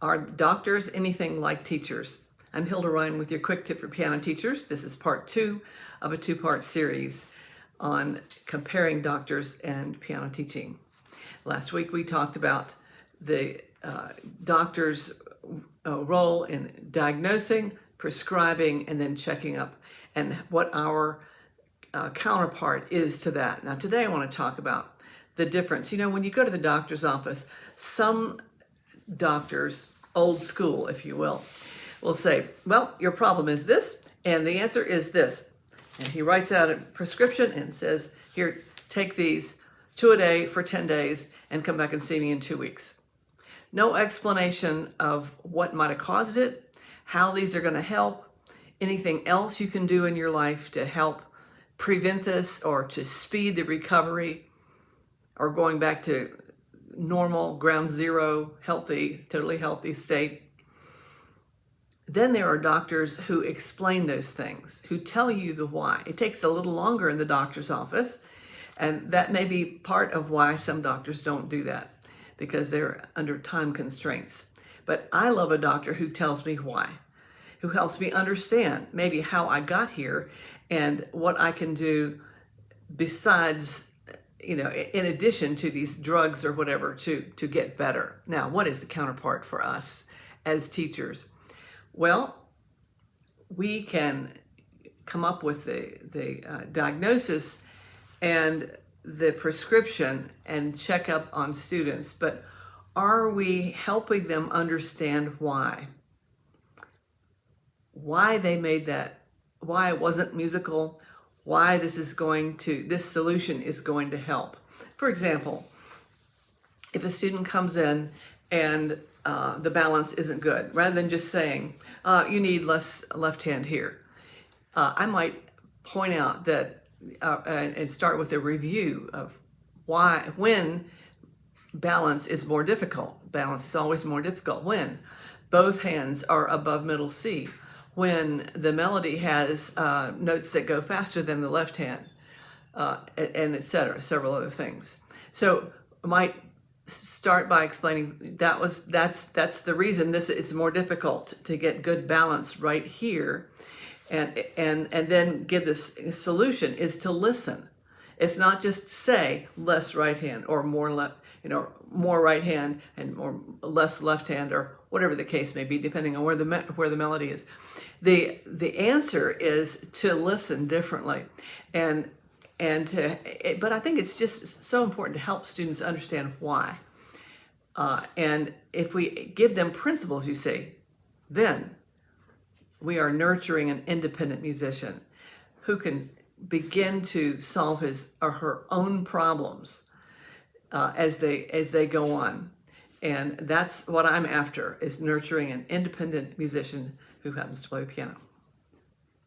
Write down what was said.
Are doctors anything like teachers? I'm Hilda Ryan with your quick tip for piano teachers. This is part 2 of a 2-part series on comparing doctors and piano teaching. Last week we talked about the doctor's role in diagnosing, prescribing, and then checking up, and what our counterpart is to that. Now today I want to talk about the difference. You know, when you go to the doctor's office, some doctors, old school if you will say, well, your problem is this and the answer is this, and he writes out a prescription and says, here, take these 2 a day for 10 days and come back and see me in 2 weeks. No explanation of what might have caused it, how these are going to help, anything else you can do in your life to help prevent this or to speed the recovery or going back to normal, ground zero, healthy, totally healthy state. Then there are doctors who explain those things, who tell you the why. It takes a little longer in the doctor's office, and that may be part of why some doctors don't do that, because they're under time constraints. But I love a doctor who tells me why, who helps me understand maybe how I got here and what I can do besides, you know, in addition to these drugs or whatever to get better. Now, what is the counterpart for us as teachers? Well, we can come up with the diagnosis and the prescription and check up on students, but are we helping them understand why they made that, why it wasn't musical, why this solution is going to help? For example, if a student comes in and the balance isn't good, rather than just saying, you need less left hand here, I might point out that and start with a review of when balance is more difficult. Balance is always more difficult when both hands are above middle C, when the melody has notes that go faster than the left hand, and etc., several other things. So I might start by explaining that's the reason it's more difficult to get good balance right here, and then give this solution is to listen. It's not just say less right hand or more left, more right hand and more less left hand, or whatever the case may be, depending on where the melody is. The answer is to listen differently, but I think it's just so important to help students understand why. And if we give them principles, you see, then we are nurturing an independent musician who can begin to solve his or her own problems as they go on. And that's what I'm after, is nurturing an independent musician who happens to play the piano.